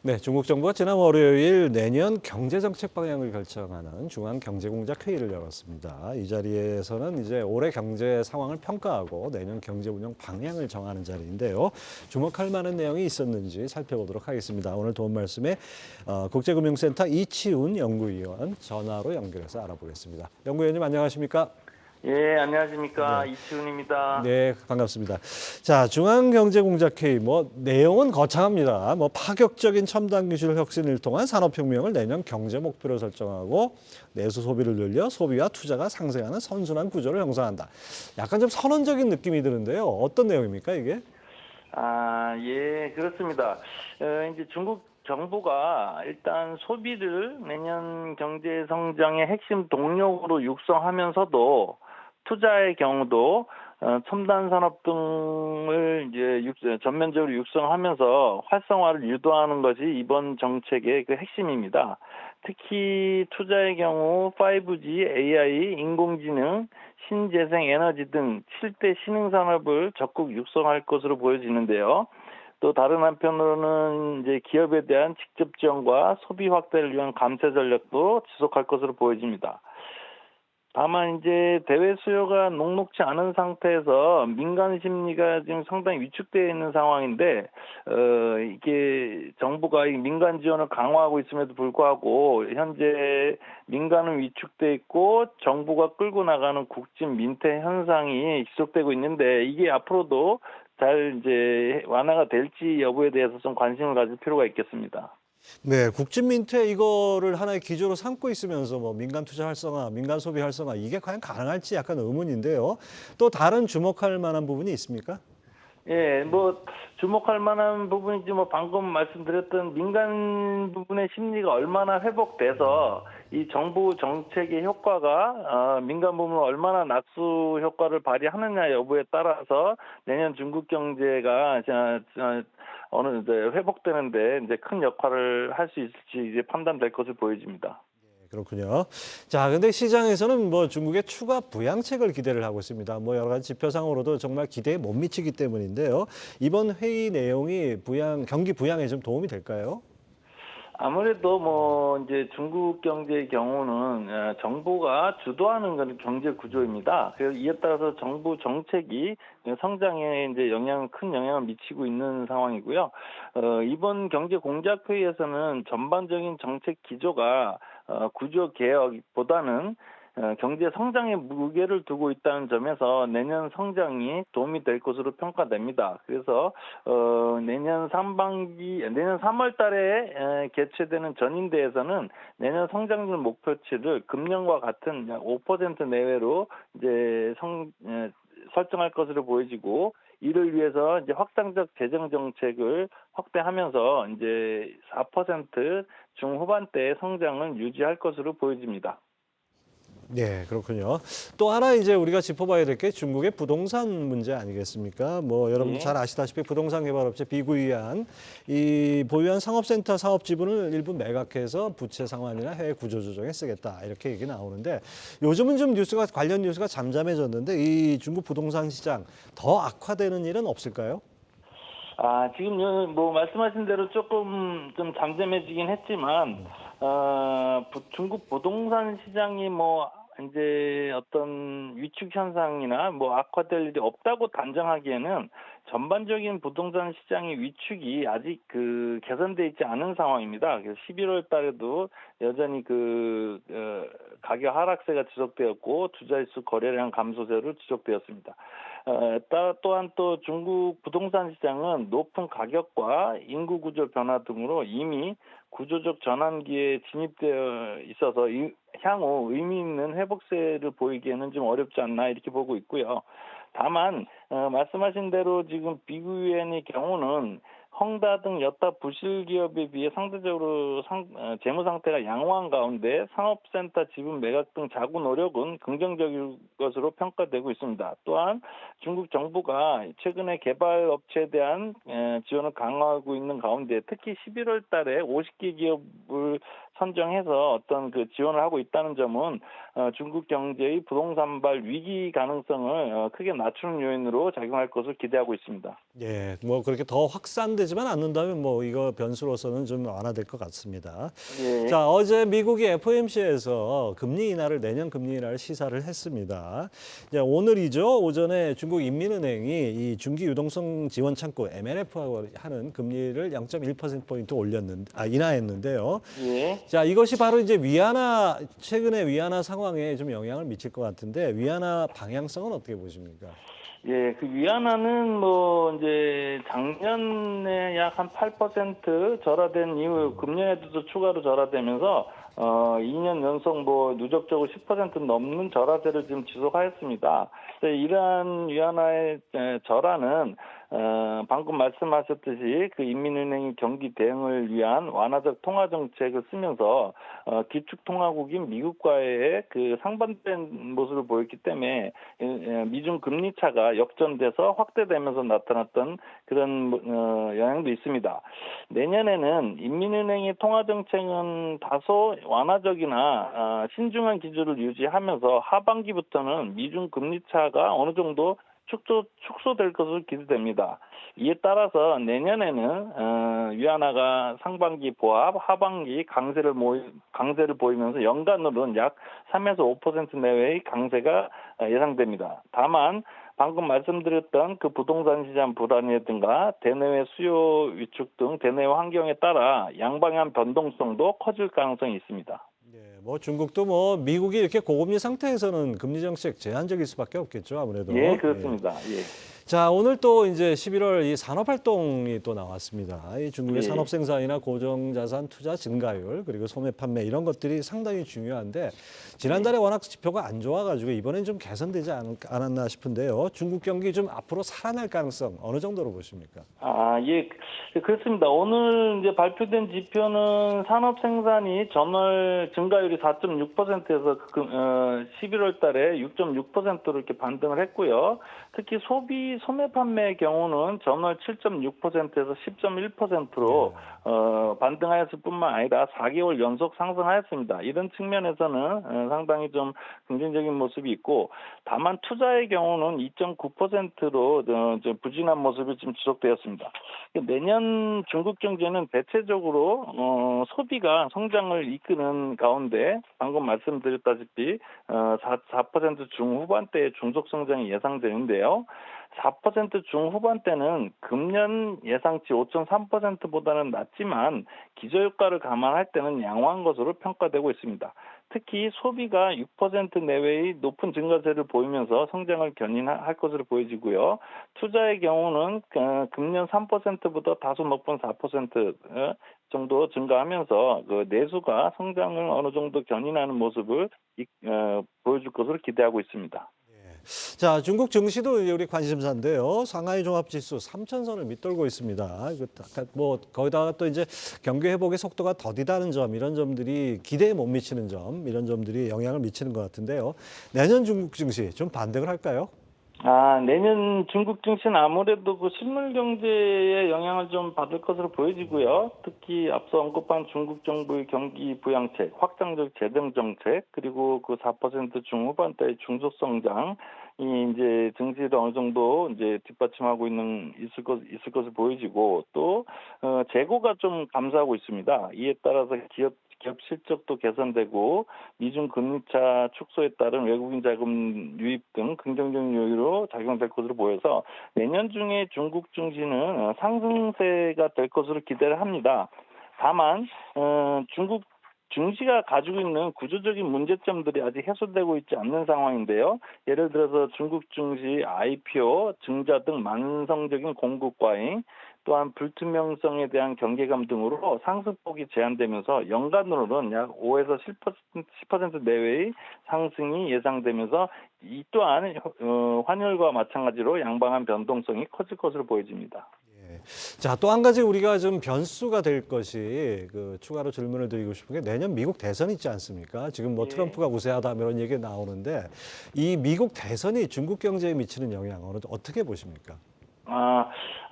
네, 중국 정부가 지난 월요일 내년 경제정책 방향을 결정하는 중앙경제공작회의를 열었습니다. 이 자리에서는 이제 올해 경제 상황을 평가하고 내년 경제 운영 방향을 정하는 자리인데요. 주목할 만한 내용이 있었는지 살펴보도록 하겠습니다. 오늘 도움 말씀에 국제금융센터 이치훈 연구위원 전화로 연결해서 알아보겠습니다. 연구위원님 안녕하십니까? 예, 안녕하십니까. 네. 이치훈입니다. 네, 반갑습니다. 자, 중앙경제공작회의 내용은 거창합니다. 파격적인 첨단 기술 혁신을 통한 산업혁명을 내년 경제 목표로 설정하고 내수 소비를 늘려 소비와 투자가 상생하는 선순환 구조를 형성한다. 약간 좀 선언적인 느낌이 드는데요. 어떤 내용입니까, 이게? 예, 그렇습니다. 이제 중국 정부가 일단 소비를 내년 경제 성장의 핵심 동력으로 육성하면서도 투자의 경우도 첨단 산업 등을 이제 전면적으로 육성하면서 활성화를 유도하는 것이 이번 정책의 그 핵심입니다. 특히 투자의 경우 5G, AI, 인공지능, 신재생 에너지 등 7대 신흥 산업을 적극 육성할 것으로 보여지는데요. 또 다른 한편으로는 이제 기업에 대한 직접 지원과 소비 확대를 위한 감세 전략도 지속할 것으로 보여집니다. 다만 이제 대외 수요가 녹록지 않은 상태에서 민간 심리가 지금 상당히 위축되어 있는 상황인데 이게 정부가 이 민간 지원을 강화하고 있음에도 불구하고 현재 민간은 위축돼 있고 정부가 끌고 나가는 국진 민폐 현상이 지속되고 있는데 이게 앞으로도 잘 이제 완화가 될지 여부에 대해서 좀 관심을 가질 필요가 있겠습니다. 네, 국진민퇴 이거를 하나의 기조로 삼고 있으면서 민간 투자 활성화, 민간 소비 활성화 이게 과연 가능할지 약간 의문인데요. 또 다른 주목할 만한 부분이 있습니까? 예, 주목할 만한 부분이지, 방금 말씀드렸던 민간 부분의 심리가 얼마나 회복돼서 이 정부 정책의 효과가, 민간 부분을 얼마나 낙수 효과를 발휘하느냐 여부에 따라서 내년 중국 경제가 어느 이제 회복되는데 이제 큰 역할을 할 수 있을지 이제 판단될 것으로 보여집니다. 그렇군요. 자, 근데 시장에서는 중국의 추가 부양책을 기대를 하고 있습니다. 여러 가지 지표상으로도 정말 기대에 못 미치기 때문인데요. 이번 회의 내용이 경기 부양에 좀 도움이 될까요? 아무래도 이제 중국 경제의 경우는 정부가 주도하는 건 경제 구조입니다. 그래서 이에 따라서 정부 정책이 성장에 이제 큰 영향을 미치고 있는 상황이고요. 이번 경제 공작 회의에서는 전반적인 정책 기조가 구조 개혁보다는 경제 성장에 무게를 두고 있다는 점에서 내년 성장이 도움이 될 것으로 평가됩니다. 그래서 내년 3월 달에 개최되는 전인대에서는 내년 성장률 목표치를 금년과 같은 5% 내외로 이제 설정할 것으로 보여지고 이를 위해서 이제 확장적 재정 정책을 확대하면서 이제 4% 중후반대의 성장을 유지할 것으로 보여집니다. 네, 그렇군요. 또 하나 이제 우리가 짚어봐야 될 게 중국의 부동산 문제 아니겠습니까? 여러분도 예. 잘 아시다시피 부동산 개발업체 비구이한 이 보유한 상업센터 사업 지분을 일부 매각해서 부채 상환이나 해외 구조 조정에 쓰겠다 이렇게 얘기 나오는데 요즘은 좀 관련 뉴스가 잠잠해졌는데 이 중국 부동산 시장 더 악화되는 일은 없을까요? 지금 말씀하신 대로 조금 좀 잠잠해지긴 했지만 중국 부동산 시장이 이제 어떤 위축 현상이나 악화될 일이 없다고 단정하기에는 전반적인 부동산 시장의 위축이 아직 개선돼 있지 않은 상황입니다. 그래서 11월 달에도 여전히 가격 하락세가 지속되었고 투자일수 거래량 감소세로 지속되었습니다. 또한 또 중국 부동산 시장은 높은 가격과 인구 구조 변화 등으로 이미 구조적 전환기에 진입되어 있어서 향후 의미 있는 회복세를 보이기에는 좀 어렵지 않나 이렇게 보고 있고요. 다만 말씀하신 대로 지금 비구이엔의 경우는 헝다 등 여타 부실 기업에 비해 상대적으로 재무 상태가 양호한 가운데 상업센터 지분 매각 등 자구 노력은 긍정적인 것으로 평가되고 있습니다. 또한 중국 정부가 최근에 개발 업체에 대한 지원을 강화하고 있는 가운데 특히 11월 달에 50개 기업을 선정해서 어떤 지원을 하고 있다는 점은 중국 경제의 부동산발 위기 가능성을 크게 낮추는 요인으로 작용할 것을 기대하고 있습니다. 예, 그렇게 더 확산된 개선되지만 않는다면 뭐 이거 변수로서는 좀 완화될 것 같습니다. 예. 자, 어제 미국이 FOMC에서 금리 인하를 내년 금리 인하를 시사를 했습니다. 이제 오늘이죠. 오전에 중국 인민은행이 이 중기 유동성 지원 창구 MLF하고 하는 금리를 0.1%포인트 인하했는데요. 예. 자, 이것이 바로 이제 최근의 위안화 상황에 좀 영향을 미칠 것 같은데 위안화 방향성은 어떻게 보십니까? 예, 그 위안화는 뭐 이제 작년에 약 한 8% 절하된 이후 금년에도 추가로 절하되면서 2년 연속 뭐 누적적으로 10% 넘는 절하세를 지금 지속하였습니다. 이러한 위안화의 절하는 방금 말씀하셨듯이 그 인민은행이 경기 대응을 위한 완화적 통화 정책을 쓰면서 기축통화국인 미국과의 그 상반된 모습을 보였기 때문에 미중 금리 차가 역전돼서 확대되면서 나타났던 그런 영향도 있습니다. 내년에는 인민은행의 통화 정책은 다소 완화적이나 신중한 기조를 유지하면서 하반기부터는 미중 금리 차가 어느 정도 축소될 것으로 기대됩니다. 이에 따라서 내년에는 위안화가 상반기 보합, 하반기 강세를 보이면서 연간으로는 약 3에서 5% 내외의 강세가 예상됩니다. 다만 방금 말씀드렸던 그 부동산 시장 불안이라든가 대내외 수요 위축 등 대내외 환경에 따라 양방향 변동성도 커질 가능성이 있습니다. 예, 뭐 중국도 뭐 미국이 이렇게 고금리 상태에서는 금리 정책 제한적일 수밖에 없겠죠, 아무래도. 예, 예. 그렇습니다. 예. 자, 오늘 또 이제 11월 이 산업 활동이 또 나왔습니다. 이 중국의 예. 산업 생산이나 고정 자산 투자 증가율 그리고 소매 판매 이런 것들이 상당히 중요한데 지난달에 워낙 지표가 안 좋아가지고 이번엔 좀 개선되지 않았나 싶은데요. 중국 경기 좀 앞으로 살아날 가능성 어느 정도로 보십니까? 예, 그렇습니다. 오늘 이제 발표된 지표는 산업 생산이 전월 증가율이 4.6%에서 11월 달에 6.6%로 이렇게 반등을 했고요. 특히 소매 판매의 경우는 전월 7.6%에서 10.1%로 반등하였을 뿐만 아니라 4개월 연속 상승하였습니다. 이런 측면에서는 상당히 좀 긍정적인 모습이 있고, 다만 투자의 경우는 2.9%로 부진한 모습이 지금 지속되었습니다. 내년 중국 경제는 대체적으로 소비가 성장을 이끄는 가운데 방금 말씀드렸다시피 4% 중후반대의 중속 성장이 예상되는데요. 4% 중후반대는 금년 예상치 5.3%보다는 낮지만 기저효과를 감안할 때는 양호한 것으로 평가되고 있습니다. 특히 소비가 6% 내외의 높은 증가세를 보이면서 성장을 견인할 것으로 보여지고요. 투자의 경우는 금년 3%보다 다소 높은 4% 정도 증가하면서 그 내수가 성장을 어느 정도 견인하는 모습을 보여줄 것으로 기대하고 있습니다. 자, 중국 증시도 이제 우리 관심사인데요. 상하이 종합지수 3,000선을 밑돌고 있습니다. 뭐 거기다가 또 이제 경기 회복의 속도가 더디다는 점, 이런 점들이 기대에 못 미치는 점, 이런 점들이 영향을 미치는 것 같은데요. 내년 중국 증시 좀 반등을 할까요? 내년 중국 증시는 아무래도 그 실물 경제에 영향을 좀 받을 것으로 보여지고요. 특히 앞서 언급한 중국 정부의 경기 부양책, 확장적 재정 정책, 그리고 그 4% 중후반대의 중속 성장이 이제 증시를 어느 정도 이제 뒷받침하고 있을 것으로 보여지고, 또 재고가 좀 감소하고 있습니다. 이에 따라서 기업 실적도 개선되고 미중 금리차 축소에 따른 외국인 자금 유입 등 긍정적 요인으로 작용될 것으로 보여서 내년 중에 중국 증시는 상승세가 될 것으로 기대를 합니다. 다만 중국 증시가 가지고 있는 구조적인 문제점들이 아직 해소되고 있지 않는 상황인데요. 예를 들어서 중국 증시 IPO, 증자 등 만성적인 공급 과잉, 또한 불투명성에 대한 경계감 등으로 상승폭이 제한되면서 연간으로는 약 5에서 10% 내외의 상승이 예상되면서 이 또한 환율과 마찬가지로 양방향 변동성이 커질 것으로 보여집니다. 자, 또 한 가지 우리가 좀 변수가 될 것이 추가로 질문을 드리고 싶은 게 내년 미국 대선 있지 않습니까? 지금 뭐 트럼프가 우세하다 이런 얘기가 나오는데 이 미국 대선이 중국 경제에 미치는 영향 어떻게 보십니까?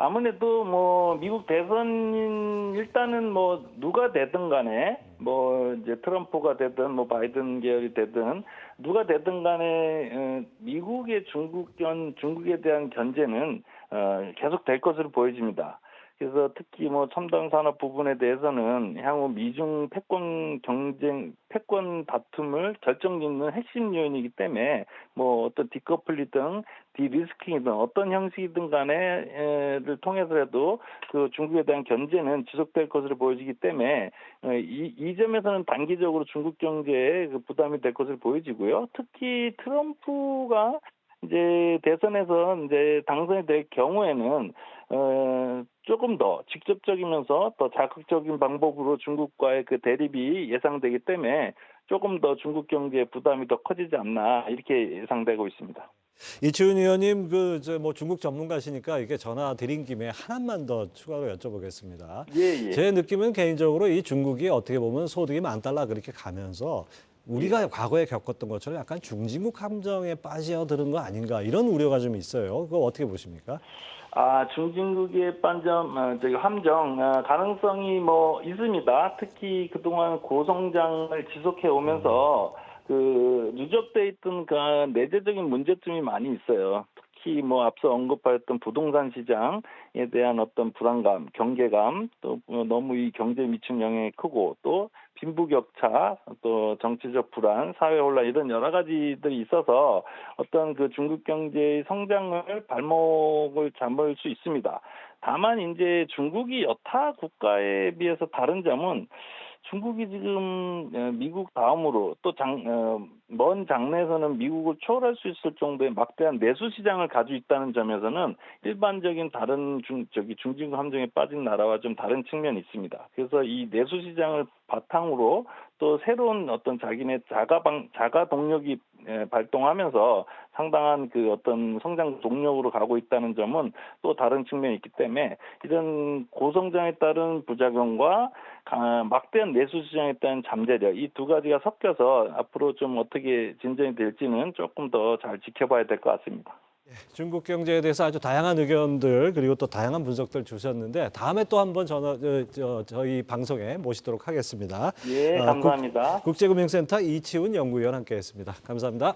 아무래도 뭐 미국 대선 일단은 뭐 누가 되든 간에 뭐 이제 트럼프가 되든 뭐 바이든 계열이 되든 누가 되든 간에 미국의 중국에 대한 견제는 계속 될 것으로 보여집니다. 그래서 특히 뭐 첨단 산업 부분에 대해서는 향후 미중 패권 다툼을 결정짓는 핵심 요인이기 때문에 뭐 어떤 디커플리든 디리스킹이든 어떤 형식이든 간에를 통해서라도 그 중국에 대한 견제는 지속될 것으로 보여지기 때문에 이 점에서는 단기적으로 중국 경제에 그 부담이 될 것으로 보여지고요. 특히 트럼프가 이제 대선에서 이제 당선이 될 경우에는 조금 더 직접적이면서 더 자극적인 방법으로 중국과의 그 대립이 예상되기 때문에 조금 더 중국 경제의 부담이 더 커지지 않나 이렇게 예상되고 있습니다. 이치훈 의원님, 뭐 중국 전문가시니까 이게 전화 드린 김에 하나만 더 추가로 여쭤보겠습니다. 예, 예. 제 느낌은 개인적으로 이 중국이 어떻게 보면 소득이 $10,000 그렇게 가면서 우리가 과거에 겪었던 것처럼 약간 중진국 함정에 빠져드는 거 아닌가 이런 우려가 좀 있어요. 그거 어떻게 보십니까? 중진국의 함정 가능성이 뭐 있습니다. 특히 그동안 고성장을 지속해 오면서 그 누적돼 있던 그 내재적인 문제점이 많이 있어요. 특히 뭐 앞서 언급하였던 부동산 시장에 대한 어떤 불안감, 경계감, 또 너무 이 경제에 미친 영향이 크고 또 빈부격차, 또 정치적 불안, 사회 혼란 이런 여러 가지들이 있어서 어떤 그 중국 경제의 성장을 발목을 잡을 수 있습니다. 다만 이제 중국이 여타 국가에 비해서 다른 점은 중국이 지금 미국 다음으로 또 먼 장래에서는 미국을 초월할 수 있을 정도의 막대한 내수 시장을 가지고 있다는 점에서는 일반적인 다른 중진국 함정에 빠진 나라와 좀 다른 측면이 있습니다. 그래서 이 내수 시장을 바탕으로 또 새로운 어떤 자기네 자가 동력이 발동하면서 상당한 그 어떤 성장 동력으로 가고 있다는 점은 또 다른 측면이 있기 때문에 이런 고성장에 따른 부작용과 막대한 내수 시장에 따른 잠재력 이 두 가지가 섞여서 앞으로 좀 어떻게 진전이 될지는 조금 더 잘 지켜봐야 될 것 같습니다. 중국 경제에 대해서 아주 다양한 의견들 그리고 또 다양한 분석들 주셨는데 다음에 또 한번 저희 방송에 모시도록 하겠습니다. 예, 감사합니다. 국제금융센터 이치훈 연구위원 함께했습니다. 감사합니다.